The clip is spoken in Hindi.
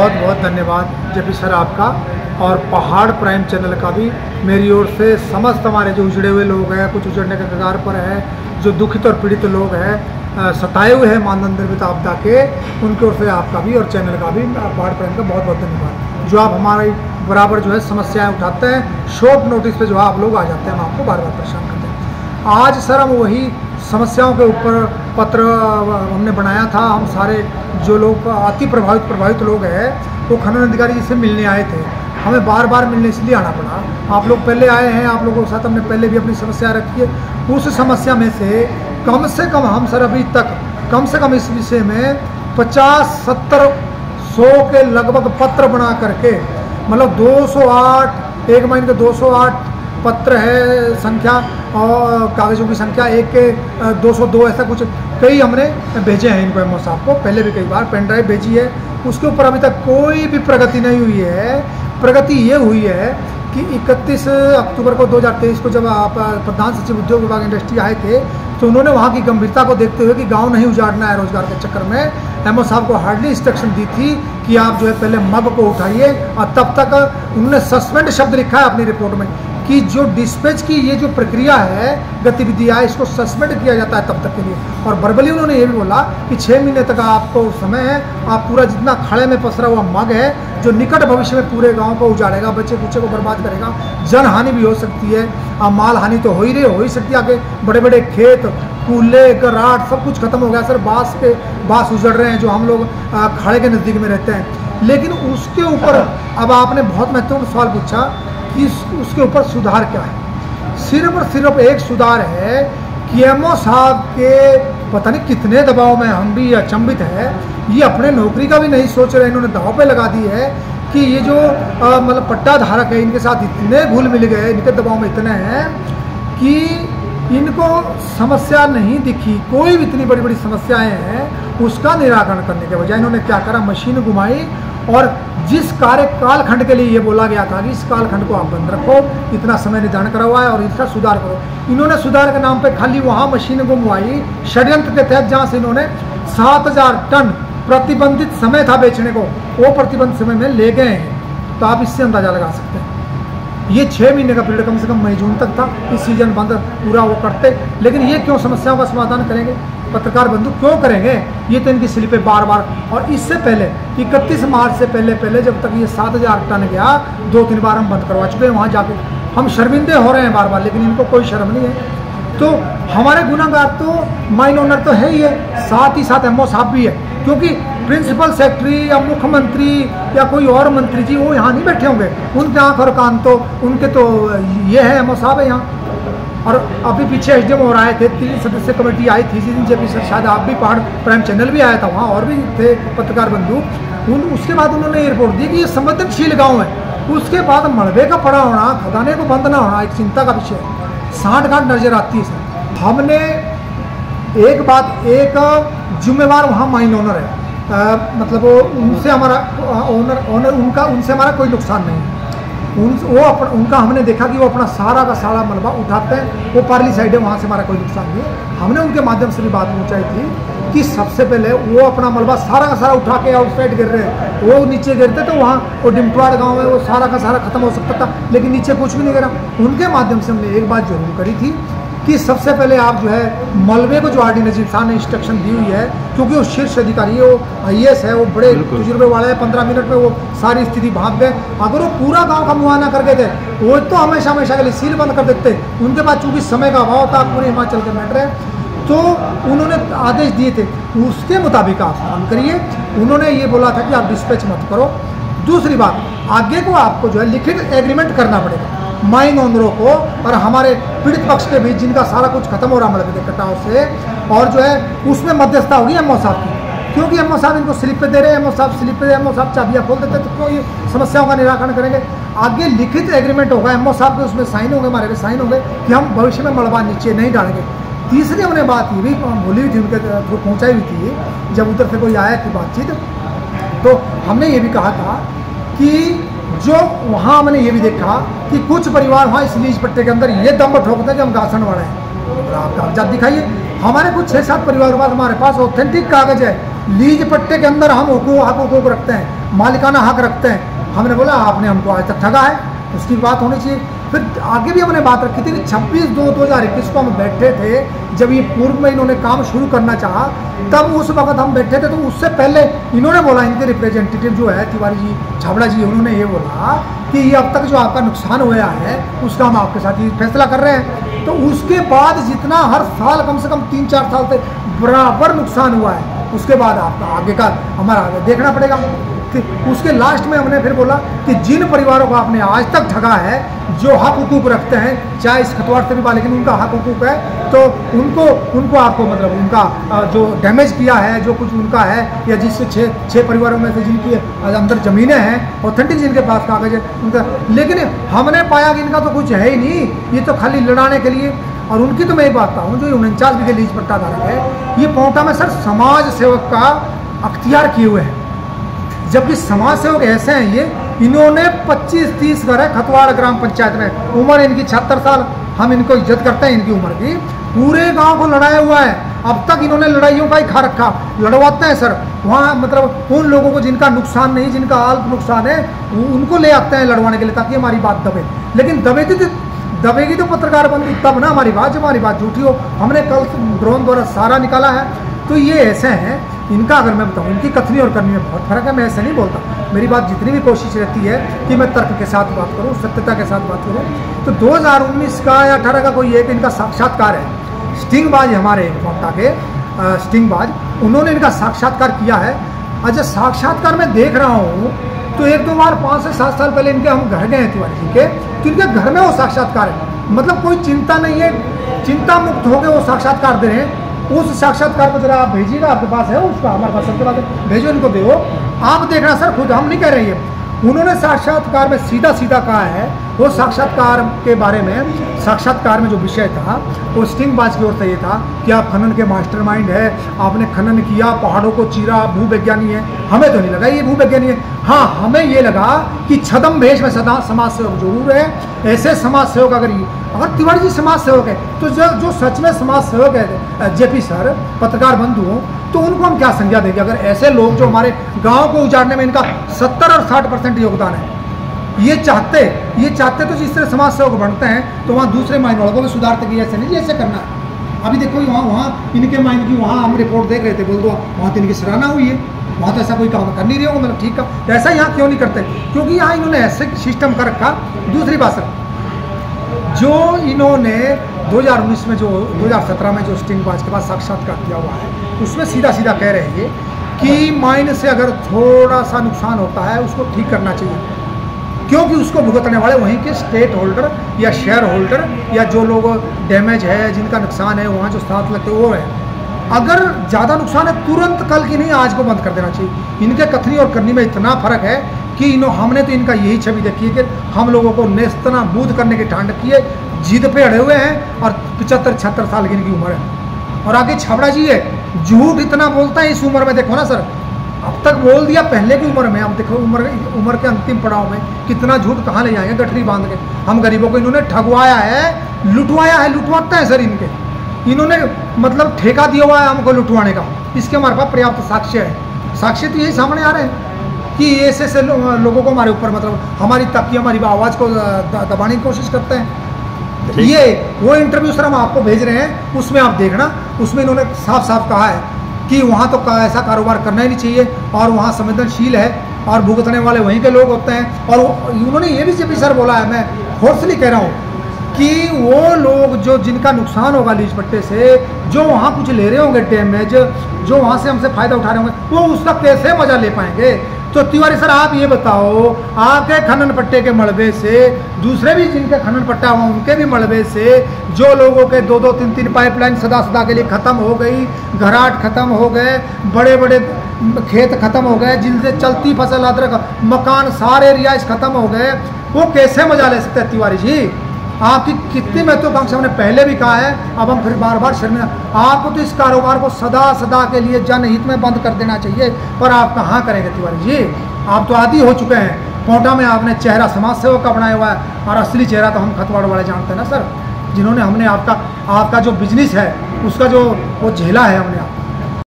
बहुत बहुत धन्यवाद जेपी सर आपका, और पहाड़ प्राइम चैनल का भी मेरी ओर से समस्त हमारे जो उजड़े हुए लोग हैं, कुछ उजड़ने के कगार पर है, जो दुखित और पीड़ित लोग हैं, सताए हुए हैं मानव निर्मित आपदा के, उनकी ओर से आपका भी और चैनल का भी पहाड़ प्राइम का बहुत बहुत धन्यवाद। जो आप हमारी बराबर जो है समस्याएं उठाते हैं, शॉर्ट नोटिस पे जो है आप लोग आ जाते हैं, हम आपको बार बार परेशान करते हैं। आज सर हम वही समस्याओं के ऊपर पत्र हमने बनाया था। हम सारे जो लोग अति प्रभावित लोग हैं वो खनन अधिकारी जी से मिलने आए थे। हमें बार बार मिलने इसलिए आना पड़ा, आप लोग पहले आए हैं, आप लोगों के साथ हमने पहले भी अपनी समस्या रखी है। उस समस्या में से कम हम सर अभी तक कम से कम इस विषय में 50, 70, 100 के लगभग पत्र बना करके, मतलब 208 एक महीने के 208 पत्र है संख्या, और कागज़ों की संख्या एक के 202 ऐसा कुछ कई हमने भेजे हैं इनको एमओ साहब को। पहले भी कई बार पेन ड्राइव भेजी है, उसके ऊपर अभी तक कोई भी प्रगति नहीं हुई है। प्रगति ये हुई है कि 31 अक्टूबर को 2023 को जब आप प्रधान सचिव उद्योग विभाग इंडस्ट्री आए थे, तो उन्होंने वहाँ की गंभीरता को देखते हुए कि गांव नहीं उजाड़ना है रोजगार के चक्कर में, एमओ साहब को हार्डली इंस्ट्रक्शन दी थी कि आप जो है पहले मग को उठाइए। और तब तक उन्होंने सस्पेंड शब्द लिखा है अपनी रिपोर्ट में कि जो डिस्पैच की ये जो प्रक्रिया है, गतिविधियाँ, इसको सस्पेंड किया जाता है तब तक के लिए। और वर्बली उन्होंने ये भी बोला कि 6 महीने तक आपको समय है, आप पूरा जितना खड़े में पसरा हुआ मग है जो निकट भविष्य में पूरे गांव को उजाड़ेगा, बच्चे कुचे को बर्बाद करेगा, जन हानि भी हो सकती है, माल हानि तो हो ही सकती है। आगे बड़े बड़े खेत, कूले, गराट सब कुछ खत्म हो गया सर। बांस उजड़ रहे हैं जो हम लोग खड़े के नज़दीक में रहते हैं। लेकिन उसके ऊपर अब आपने बहुत महत्वपूर्ण सवाल पूछा कि उसके ऊपर सुधार क्या है। सिर्फ और सिर्फ एक सुधार है कि एमओ साहब के पता नहीं कितने दबाव में हम भी अचंभित है, ये अपने नौकरी का भी नहीं सोच रहे, इन्होंने दाव पे लगा दी है कि ये जो मतलब पट्टा धारक है, इनके साथ इतने घुल मिल गए, इनके दबाव में इतने हैं कि इनको समस्या नहीं दिखी। कोई भी इतनी बड़ी बड़ी समस्याएं हैं उसका निराकरण करने के बजाय इन्होंने क्या करा, मशीन घुमाई, और जिस कार्य कालखंड के लिए ये बोला गया था कि इस कालखंड को आप बंद रखो, इतना समय निर्धारण करा हुआ है और इसका सुधार करो, इन्होंने सुधार के नाम पे खाली वहाँ मशीन घुमवाई षड्यंत्र के तहत, जहाँ से इन्होंने 7000 टन प्रतिबंधित समय था बेचने को, वो प्रतिबंधित समय में ले गए हैं। तो आप इससे अंदाजा लगा सकते हैं ये 6 महीने का पीरियड कम से कम मई जून तक था, इस सीजन बंद पूरा वो करते। लेकिन ये क्यों समस्याओं का समाधान करेंगे पत्रकार बंधु, क्यों करेंगे? ये तो इनकी स्लिप है बार बार। और इससे पहले 31 मार्च से पहले जब तक ये 7000 टन गया, 2-3 बार हम बंद करवा चुके हैं। वहाँ जाके हम शर्मिंदे हो रहे हैं बार बार, लेकिन इनको कोई शर्म नहीं है। तो हमारे गुनाहगार तो माइन ओनर तो है ही है, साथ ही साथ एमओ साहब भी है, क्योंकि प्रिंसिपल सेक्रेटरी या मुख्यमंत्री या कोई और मंत्री जी वो यहाँ नहीं बैठे होंगे, उनके आँख और कान तो उनके तो ये है, एमओ साहब है यहाँ। और अभी पीछे एसडीएम हो रहे थे, 3 सदस्य कमेटी आई थी जिस दिन जेपी सर, शायद आप भी पहाड़ प्राइम चैनल भी आया था, वहाँ और भी थे पत्रकार बंधु। उसके बाद उन्होंने ये रिपोर्ट दी कि ये संवेदनशील गाँव है। उसके बाद मलबे का पड़ा होना, खदाने को बंद ना होना एक चिंता का विषय है, सांठ-गांठ नजर आती है सर। हमने एक बात, एक जिम्मेवार वहाँ माइन ओनर है, मतलब उनसे हमारा ओनर उनसे हमारा कोई नुकसान नहीं है। उनका हमने देखा कि वो अपना सारा का सारा मलबा उठाते हैं, वो पार्ली साइड है, वहाँ से हमारा कोई नुकसान नहीं है। हमने उनके माध्यम से भी बात पहुँचाई थी कि सबसे पहले वो अपना मलबा सारा का सारा उठा के आउटसाइड गिर रहे हैं, वो नीचे गिरते तो वहाँ वो डिमटवाड़ गाँव है, वो सारा का सारा खत्म हो सकता था, लेकिन नीचे कुछ भी नहीं गिरा। उनके माध्यम से हमने एक बात जरूर करी थी कि सबसे पहले आप जो है मलबे को, जो आरडी नजीर साहब ने इंस्ट्रक्शन दी हुई है, क्योंकि वो शीर्ष अधिकारी है, वो आईएएस है, वो बड़े तजुर्बे वाले हैं, 15 मिनट में वो सारी स्थिति भाग गए। अगर वो पूरा गांव का मुआयना करके थे, वो तो हमेशा के लिए सील बंद कर देते। उनके पास चूंकि समय का अभाव था, पूरे हिमाचल के मैटर है, तो उन्होंने आदेश दिए थे उसके मुताबिक आप काम करिए। उन्होंने ये बोला था कि आप डिस्पैच मत करो। दूसरी बात, आगे को आपको जो है लिखित एग्रीमेंट करना पड़ेगा माइन ओनरों को और हमारे पीड़ित पक्ष के बीच, जिनका सारा कुछ खत्म हो रहा मलबे के कटाव से, और जो है उसमें मध्यस्थता होगी एमओ साहब की, क्योंकि एमओ साहब इनको स्लिप पे दे रहे हैं, एमओ साहब स्लिप पे, एमओ साहब चाबियाँ खोल देते, तो क्यों ये समस्याओं का निराकरण करेंगे? आगे लिखित एग्रीमेंट होगा, एमओ साहब के उसमें साइन होंगे, हमारे भी साइन होंगे कि हम भविष्य में मलबा नीचे नहीं डालेंगे। तीसरी हमने बात ये भी बोली हुई थी, उनके थ्रू पहुँचाई हुई थी, जब उधर से कोई आया थी बातचीत, तो हमने ये भी कहा था कि जो वहाँ हमने ये भी देखा कि कुछ परिवार वहाँ इस लीज पट्टे के अंदर ये दम ठोकते हैं कि हम गासनवाड़ा हैं, आप कागजात दिखाइए। हमारे कुछ 6-7 परिवार के पास हमारे पास ऑथेंटिक कागज है लीज पट्टे के अंदर हम हकूक रखते हैं, मालिकाना हक रखते हैं। हमने बोला आपने हमको आज तक ठगा है, उसकी बात होनी चाहिए। फिर आगे भी हमने बात रखी थी कि 26/2/2021 को हम बैठे थे, जब ये पूर्व में इन्होंने काम शुरू करना चाहा, तब उस वक्त हम बैठे थे। तो उससे पहले इन्होंने बोला, इनके रिप्रेजेंटेटिव जो है तिवारी जी, छाबड़ा जी, उन्होंने ये बोला कि ये अब तक जो आपका नुकसान हुआ है उसका हम आपके साथ ही फैसला कर रहे हैं। तो उसके बाद जितना हर साल कम से कम 3-4 साल से बराबर नुकसान हुआ है, उसके बाद आपका आगे का हमारा आगे देखना पड़ेगा। उसके लास्ट में हमने फिर बोला कि जिन परिवारों को आपने आज तक ठगा है, जो हक हुकूक रखते हैं, चाहे इस खतवाड़ से भी बात, लेकिन उनका हक हुकूक है, तो उनको आपको मतलब उनका जो डैमेज किया है, जो कुछ उनका है, या जिससे छः परिवारों में से जिनकी अंदर ज़मीनें हैं, ऑथेंटिक जिनके पास कागज है उनका, लेकिन हमने पाया कि इनका तो कुछ है ही नहीं, ये तो खाली लड़ाने के लिए। और उनकी तो मैं ये बात हूँ, जो 49 बीघे लीज पट्टा धारक है, ये पोंटा में सर समाज सेवक का अख्तियार किए हुए हैं। जबकि समाज सेवक ऐसे हैं, ये इन्होंने 25-30 घर है खतवाड़ ग्राम पंचायत में, उम्र इनकी 76 साल, हम इनको इज्जत करते हैं इनकी उम्र की, पूरे गांव को लड़ाया हुआ है। अब तक इन्होंने लड़ाइयों का ही खा रखा, लड़वाते हैं सर वहाँ, मतलब उन लोगों को जिनका नुकसान नहीं, जिनका अल्प नुकसान है, उनको ले आते हैं लड़वाने के लिए, ताकि हमारी बात दबे। लेकिन दबेगी तो पत्रकार बंधु तब ना हमारी बात, जब हमारी बात झूठी हो। हमने कल ड्रोन द्वारा सारा निकाला है। तो ये ऐसे हैं, इनका अगर मैं बताऊँ, इनकी कथनी और करनी में बहुत फर्क है। मैं ऐसे नहीं बोलता, मेरी बात जितनी भी कोशिश रहती है कि मैं तर्क के साथ बात करूँ, सत्यता के साथ बात करूँ। तो 2019 का या 18 का कोई एक इनका साक्षात्कार है, स्टिंगबाज हमारे मोटा के स्टिंगबाज, उन्होंने इनका साक्षात्कार किया है। अच्छा, साक्षात्कार में देख रहा हूँ तो एक दो बार 5 से 7 साल पहले इनके हम घर गए हैं तिवारी जी के, तो इनके घर में वो साक्षात्कार है, मतलब कोई चिंता नहीं है, चिंता मुक्त होकर वो साक्षात्कार दे रहे हैं। उस साक्षात्कार को जरा आप भेजिएगा, आपके पास है उसका, हमारे पास सबके पास, भेजो इनको, दो आप देखना सर, खुद हम नहीं कह रहे हैं। उन्होंने साक्षात्कार में सीधा सीधा कहा है, वो साक्षात्कार के बारे में, साक्षात्कार में जो विषय था वो स्टिंगबाज की ओर से ये था कि आप खनन के मास्टरमाइंड है, आपने खनन किया, पहाड़ों को चीरा, भूवैज्ञानी है। हमें तो नहीं लगा ये भूवैज्ञानी है, हाँ हमें ये लगा कि छदम भेष में सदा समाज सेवक जरूर है। ऐसे समाज सेवक अगर तिवारी जी समाज सेवक है, तो जो सच में समाज सेवक है जेपी सर, पत्रकार बंधु हो, तो उनको हम क्या संज्ञा देंगे? अगर ऐसे लोग जो हमारे गांव को उजाड़ने में इनका 70 और 60% योगदान है, ये चाहते तो जिस तरह समाज सेवक बनते हैं, तो वहाँ दूसरे माइनों को भी सुधारते कि ऐसे नहीं, ऐसे करना है। अभी देखो वहाँ इनके माइन की, वहाँ हम रिपोर्ट देख रहे थे, बोल दो वहाँ तो इनकी सराहना हुई है, वहाँ तो ऐसा कोई काम कर नहीं रहे हो, मतलब ठीक है, तो ऐसा यहाँ क्यों नहीं करते? क्योंकि यहाँ इन्होंने ऐसे सिस्टम कर रखा। दूसरी बात सर, जो इन्होंने 2019 में, जो 2017 में जो स्टिंगबाज के पास साक्षात्कार किया हुआ है, उसमें सीधा सीधा कह रहे हैं कि माइन से अगर थोड़ा सा नुकसान होता है उसको ठीक करना चाहिए, क्योंकि उसको भुगतने वाले वहीं के स्टेट होल्डर या शेयर होल्डर या जो लोग डैमेज है, जिनका नुकसान है, वहाँ जो साथ लगते वो है। अगर ज़्यादा नुकसान है, तुरंत कल की नहीं आज को बंद कर देना चाहिए। इनके कथनी और करनी में इतना फर्क है कि हमने तो इनका यही छवि देखी है कि हम लोगों को नेस्तना बूद करने की ठान रखी है, जिद पे अड़े हुए हैं, और 75-76 साल की इनकी उम्र है। और आगे छाबड़ा जी है, झूठ इतना बोलता है इस उम्र में, देखो ना सर, अब तक बोल दिया पहले की उम्र में, अब देखो उम्र के अंतिम पड़ाव में कितना झूठ कहाँ ले जाएंगे गठरी बांध के। हम गरीबों को इन्होंने ठगवाया है, लुटवाया है, लुटवाते हैं सर इन्होंने मतलब ठेका दिया हुआ है हमको लुटवाने का। इसके हमारे पास पर्याप्त साक्ष्य है, साक्ष्य तो यही सामने आ रहे हैं कि ऐसे लोगों को हमारे ऊपर मतलब हमारी तबकी, हमारी आवाज़ को दबाने की कोशिश करते हैं। ये वो इंटरव्यू सर हम आपको भेज रहे हैं, उसमें आप देखना, उसमें इन्होंने साफ साफ कहा है कि वहाँ तो ऐसा कारोबार करना ही नहीं चाहिए, और वहाँ संवेदनशील है, और भुगतने वाले वहीं के लोग होते हैं। और उन्होंने ये भी जेपी सर बोला है, मैं फोर्सली कह रहा हूँ, कि वो लोग जो जिनका नुकसान होगा लीज पट्टे से, जो वहाँ कुछ ले रहे होंगे डैमेज, जो वहाँ से हमसे फ़ायदा उठा रहे होंगे, वो उसका कैसे मज़ा ले पाएंगे? तो तिवारी सर आप ये बताओ, आपके खनन पट्टे के मलबे से, दूसरे भी जिनके खनन पट्टा हुआ उनके भी मलबे से, जो लोगों के 2-2, 3-3 पाइपलाइन सदा के लिए ख़त्म हो गई, घराट ख़त्म हो गए, बड़े बड़े खेत ख़त्म हो गए, जिनसे चलती फसल, अदरक, मकान, सारे रिहाइश ख़त्म हो गए, वो कैसे मजा ले सकते हैं? तिवारी जी आपकी कितनी महत्वाकांक्षा, हमने पहले भी कहा है, अब हम फिर बार बार शर्मिंदा, आपको तो इस कारोबार को सदा के लिए जनहित में बंद कर देना चाहिए, पर आप कहाँ करेंगे तिवारी जी? आप तो आदी हो चुके हैं। पोंटा में आपने चेहरा समाज सेवक का बनाया हुआ है, और असली चेहरा तो हम खतवाड़ वाले जानते हैं ना सर, जिन्होंने हमने आपका जो बिजनेस है उसका जो वो झेला है हमने